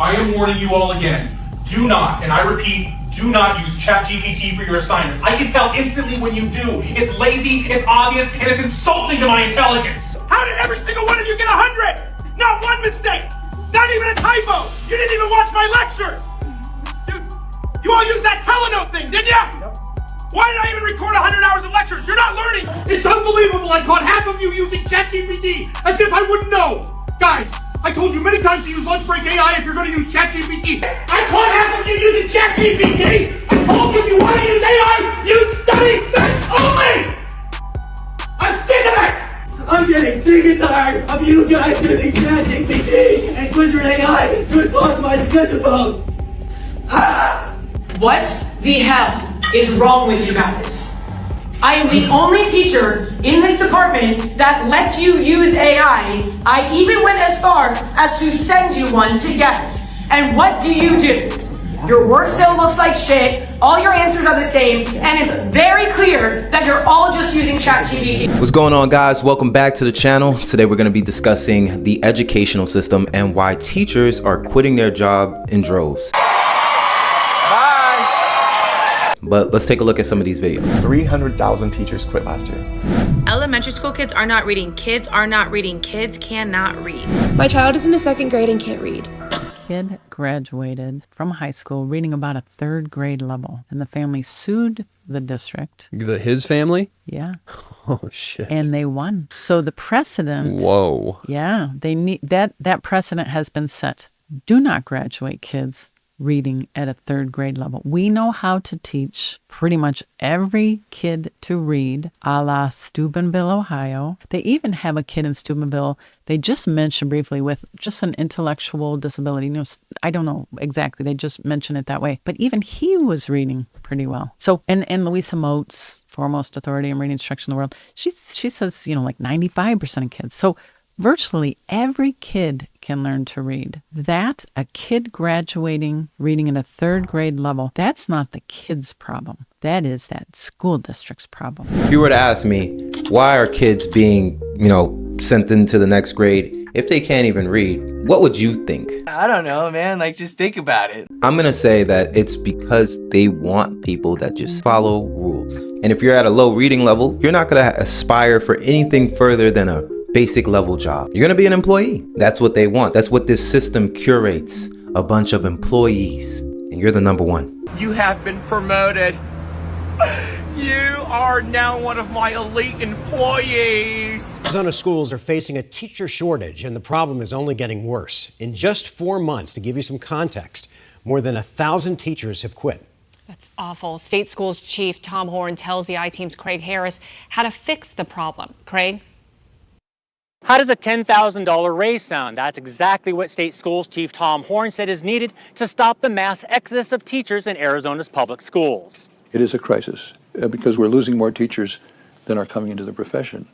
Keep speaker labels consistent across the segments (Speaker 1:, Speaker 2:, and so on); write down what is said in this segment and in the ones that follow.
Speaker 1: I am warning you all again. Do not, and I repeat, do not use ChatGPT for your assignments. I can tell instantly when you do. It's lazy, it's obvious, and it's insulting to my intelligence. How did every single one of you get 100? Not one mistake. Not even a typo. You didn't even watch my lectures. Dude, you all used that telenote thing, didn't ya? Yep. Why did I even record 100 hours of lectures? You're not learning. It's unbelievable. I caught half of you using ChatGPT as if I wouldn't know. Guys, I told you many times to use lunch break AI if you're going to use ChatGPT. I caught half of you using ChatGPT. I told you if you want to use AI, use study search only. I'm sick of it.
Speaker 2: I'm getting sick and tired of you guys using ChatGPT and Quizzer AI to respond to my discussion posts.
Speaker 3: What the hell is wrong with you guys? I am the only teacher in this department that lets you use AI. I even went as far as to send you one to get. And what do? Your work still looks like shit, all your answers are the same, and it's very clear that you're all just using ChatGPT.
Speaker 4: What's going on, guys? Welcome back to the channel. Today we're going to be discussing the educational system and why teachers are quitting their job in droves. But let's take a look at some of these videos.
Speaker 5: 300,000 teachers quit last year.
Speaker 6: Elementary school kids are not reading. Kids are not reading. Kids cannot read.
Speaker 7: My child is in the second grade and can't read.
Speaker 8: Kid graduated from high school reading about a third grade level, and the family sued the district.
Speaker 9: His family?
Speaker 8: Yeah.
Speaker 9: Oh shit.
Speaker 8: And they won. So the precedent.
Speaker 9: Whoa.
Speaker 8: Yeah, they need that precedent has been set. Do not graduate kids reading at a third grade level. We know how to teach pretty much every kid to read, a la Steubenville, Ohio. They even have a kid in Steubenville they just mentioned briefly with just an intellectual disability. You know, I don't know exactly. They just mentioned it that way. But even he was reading pretty well. So, and Louisa Moats, foremost authority in reading instruction in the world, she says, like 95% of kids. So virtually every kid can learn to read. That, a kid graduating, reading at a third grade level, that's not the kid's problem. That is that school district's problem.
Speaker 4: If you were to ask me, why are kids being, sent into the next grade if they can't even read, what would you think?
Speaker 2: I don't know, man. Just think about it.
Speaker 4: I'm going to say that it's because they want people that just follow rules. And if you're at a low reading level, you're not going to aspire for anything further than a basic level job. You're going to be an employee. That's what they want. That's what this system curates, a bunch of employees. And you're the number one.
Speaker 10: You have been promoted. You are now one of my elite employees.
Speaker 11: Arizona schools are facing a teacher shortage, and the problem is only getting worse. In just 4 months, to give you some context, more than 1,000 teachers have quit.
Speaker 12: That's awful. State Schools Chief Tom Horn tells the I-Team's Craig Harris how to fix the problem. Craig?
Speaker 13: How does a $10,000 raise sound? That's exactly what State Schools Chief Tom Horn said is needed to stop the mass exodus of teachers in Arizona's public schools.
Speaker 14: It is a crisis because we're losing more teachers than are coming into the profession.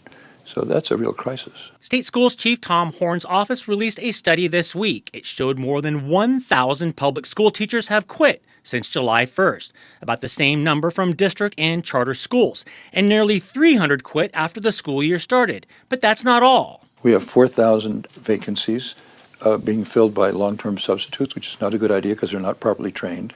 Speaker 14: So that's a real crisis.
Speaker 13: State Schools Chief Tom Horn's office released a study this week. It showed more than 1,000 public school teachers have quit since July 1st, about the same number from district and charter schools, and nearly 300 quit after the school year started. But that's not all.
Speaker 14: We have 4,000 vacancies being filled by long-term substitutes, which is not a good idea because they're not properly trained.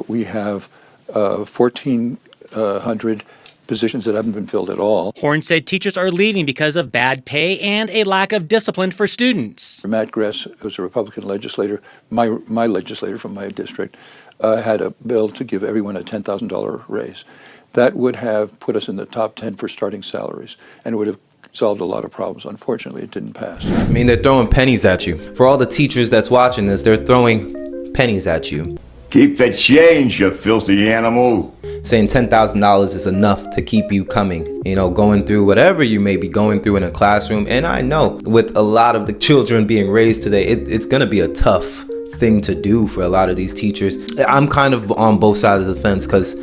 Speaker 14: We have 1,400 positions that haven't been filled at all.
Speaker 13: Horn said teachers are leaving because of bad pay and a lack of discipline for students.
Speaker 14: Matt Gress, who's a Republican legislator, my legislator from my district, had a bill to give everyone a $10,000 raise. That would have put us in the top 10 for starting salaries, and it would have solved a lot of problems. Unfortunately, it didn't pass.
Speaker 4: I mean, they're throwing pennies at you. For all the teachers that's watching this, they're throwing pennies at you.
Speaker 15: Keep the change, you filthy animal.
Speaker 4: Saying $10,000 is enough to keep you coming, going through whatever you may be going through in a classroom. And I know with a lot of the children being raised today, it's going to be a tough thing to do for a lot of these teachers. I'm kind of on both sides of the fence because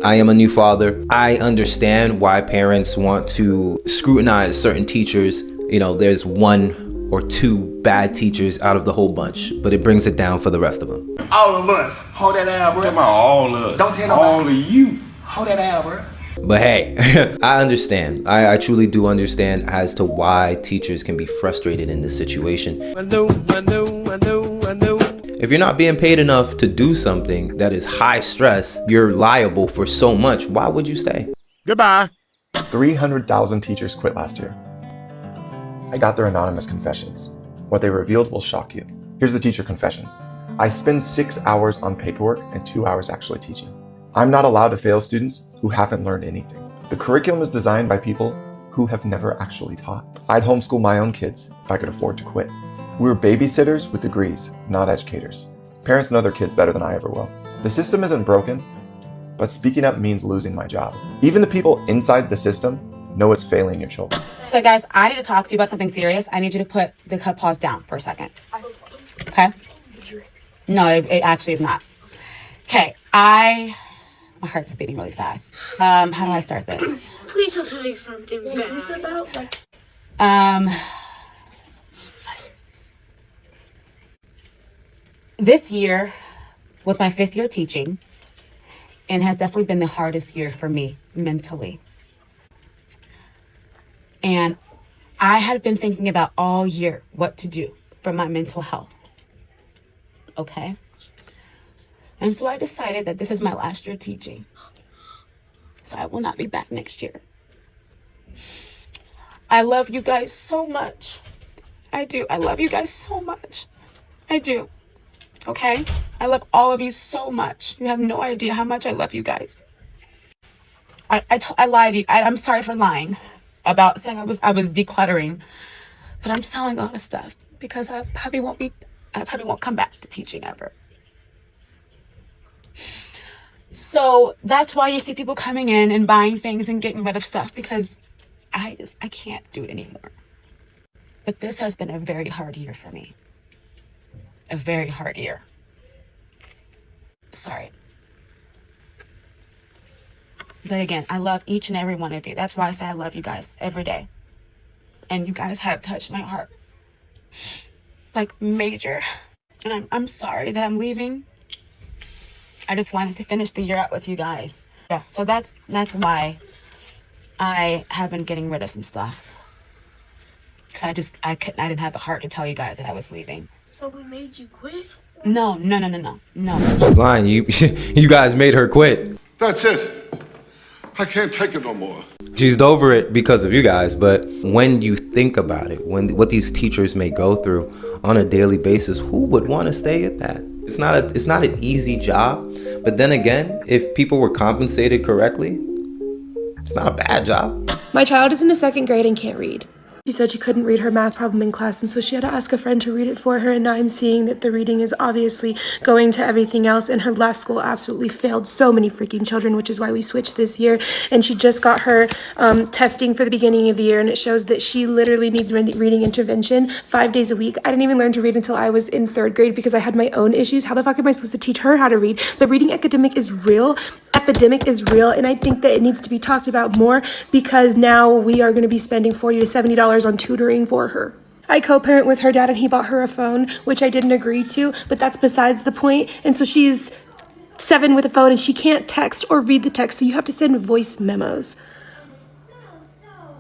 Speaker 4: I am a new father. I understand why parents want to scrutinize certain teachers. There's one or two bad teachers out of the whole bunch, but it brings it down for the rest of them.
Speaker 15: All of us. Hold that down, bro. Come on, all of us. Don't tell nobody. All of you. Hold that down, bro.
Speaker 4: But hey, I understand. I truly do understand as to why teachers can be frustrated in this situation.
Speaker 10: I know.
Speaker 4: If you're not being paid enough to do something that is high stress, you're liable for so much. Why would you stay?
Speaker 5: Goodbye. 300,000 teachers quit last year. I got their anonymous confessions. What they revealed will shock you. Here's the teacher confessions. I spend 6 hours on paperwork and 2 hours actually teaching. I'm not allowed to fail students who haven't learned anything. The curriculum is designed by people who have never actually taught. I'd homeschool my own kids if I could afford to quit. We were babysitters with degrees, not educators. Parents know their kids better than I ever will. The system isn't broken, but speaking up means losing my job. Even the people inside the system know it's failing your children.
Speaker 16: So guys, I need to talk to you about something serious. I need you to put the pause down for a second. Okay? No, it actually is not. Okay, my heart's beating really fast. How do I start this?
Speaker 17: Please don't tell me something bad. What is this about?
Speaker 16: This year was my 5th year teaching and has definitely been the hardest year for me mentally. And I had been thinking about all year what to do for my mental health. Okay? And so I decided that this is my last year teaching. So I will not be back next year. I love you guys so much. I do. I love you guys so much. I do. Okay? I love all of you so much. You have no idea how much I love you guys. I lied to you. I'm sorry for lying about saying I was decluttering, but I'm selling a lot of stuff because I probably won't come back to teaching ever. So that's why you see people coming in and buying things and getting rid of stuff, because I can't do it anymore. But this has been a very hard year for me. A very hard year. Sorry. But again, I love each and every one of you. That's why I say I love you guys every day. And you guys have touched my heart. Like major. And I'm sorry that I'm leaving. I just wanted to finish the year out with you guys. Yeah, so that's why I have been getting rid of some stuff. Because I didn't have the heart to tell you guys that I was leaving.
Speaker 17: So we made you quit?
Speaker 16: No.
Speaker 4: She's lying. You guys made her quit.
Speaker 18: That's it. I can't take it no more.
Speaker 4: She's over it because of you guys. But when you think about it, what these teachers may go through on a daily basis, who would want to stay at that? It's not an easy job. But then again, if people were compensated correctly, it's not a bad job.
Speaker 7: My child is in the 2nd grade and can't read. She said she couldn't read her math problem in class, and so she had to ask a friend to read it for her, and now I'm seeing that the reading is obviously going to everything else, and her last school absolutely failed so many freaking children, which is why we switched this year. And she just got her testing for the beginning of the year, and it shows that she literally needs reading intervention 5 days a week. I didn't even learn to read until I was in 3rd grade because I had my own issues. How the fuck am I supposed to teach her how to read? The reading epidemic is real, and I think that it needs to be talked about more, because now we are going to be spending $40 to $70 on tutoring for her. I co-parent with her dad, and he bought her a phone, which I didn't agree to, but that's besides the point. And so she's 7 with a phone, and she can't text or read the text, so you have to send voice memos.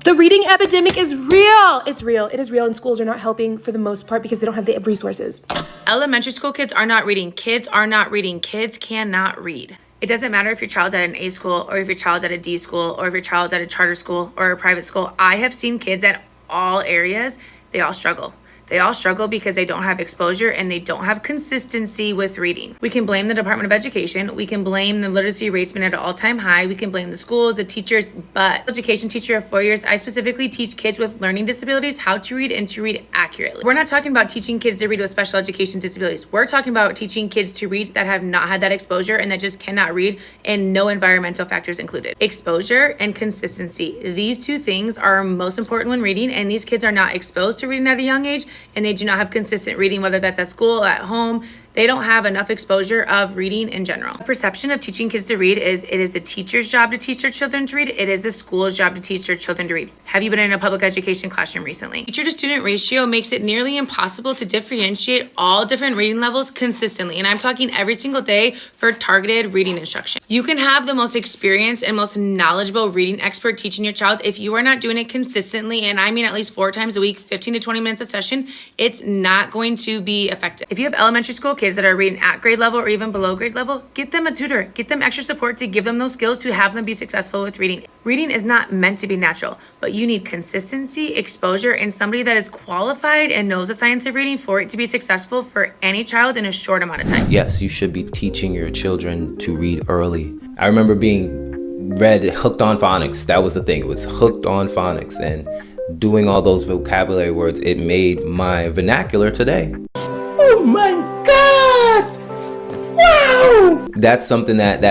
Speaker 7: The reading epidemic is real. It's real. It is real, and schools are not helping for the most part because they don't have the resources.
Speaker 6: Elementary school kids are not reading. Kids are not reading. Kids cannot read. It doesn't matter if your child's at an A school or if your child's at a D school or if your child's at a charter school or a private school. I have seen kids at all areas. They all struggle. They all struggle because they don't have exposure and they don't have consistency with reading. We can blame the Department of Education. We can blame the literacy rates being at an all-time high. We can blame the schools, the teachers, but education teacher of 4 years, I specifically teach kids with learning disabilities how to read and to read accurately. We're not talking about teaching kids to read with special education disabilities. We're talking about teaching kids to read that have not had that exposure and that just cannot read, and no environmental factors included. Exposure and consistency. These two things are most important when reading, and these kids are not exposed to reading at a young age, and they do not have consistent reading, whether that's at school, at home. They don't have enough exposure of reading in general. The perception of teaching kids to read is it is the teacher's job to teach their children to read. It is the school's job to teach their children to read. Have you been in a public education classroom recently? Teacher to student ratio makes it nearly impossible to differentiate all different reading levels consistently. And I'm talking every single day for targeted reading instruction. You can have the most experienced and most knowledgeable reading expert teaching your child. If you are not doing it consistently, and I mean at least 4 times a week, 15 to 20 minutes a session, it's not going to be effective. If you have elementary school kids kids that are reading at grade level or even below grade level, get them a tutor, get them extra support to give them those skills to have them be successful with reading. Reading is not meant to be natural, but you need consistency, exposure, and somebody that is qualified and knows the science of reading for it to be successful for any child in a short amount of time.
Speaker 4: Yes, you should be teaching your children to read early. I remember being hooked on phonics. That was the thing. It was hooked on phonics, and doing all those vocabulary words, it made my vernacular today.
Speaker 2: Oh my God! Wow!
Speaker 4: That's something that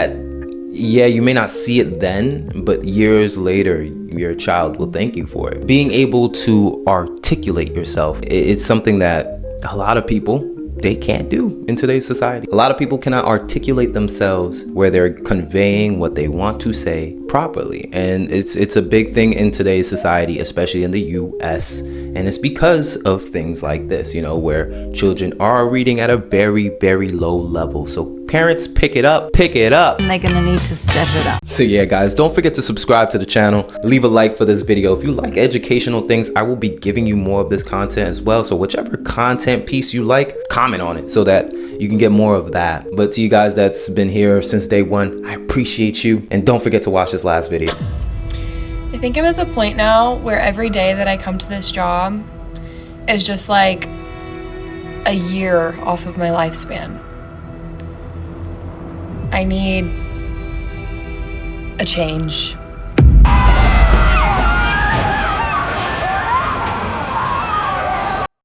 Speaker 4: yeah, you may not see it then, but years later, your child will thank you for it. Being able to articulate yourself, it's something that a lot of people, they can't do in today's society. A lot of people cannot articulate themselves where they're conveying what they want to say properly. And it's a big thing in today's society, especially in the US. And it's because of things like this, you know, where children are reading at a very, very low level. So parents, pick it up. And they're gonna need to step it up. So yeah, guys, don't forget to subscribe to the channel. Leave a like for this video. If you like educational things, I will be giving you more of this content as well. So whichever content piece you like, comment on it so that you can get more of that. But to you guys that's been here since day one, I appreciate you. And don't forget to watch this last video.
Speaker 7: I think I'm at the point now where every day that I come to this job is just like a year off of my lifespan. I need a change.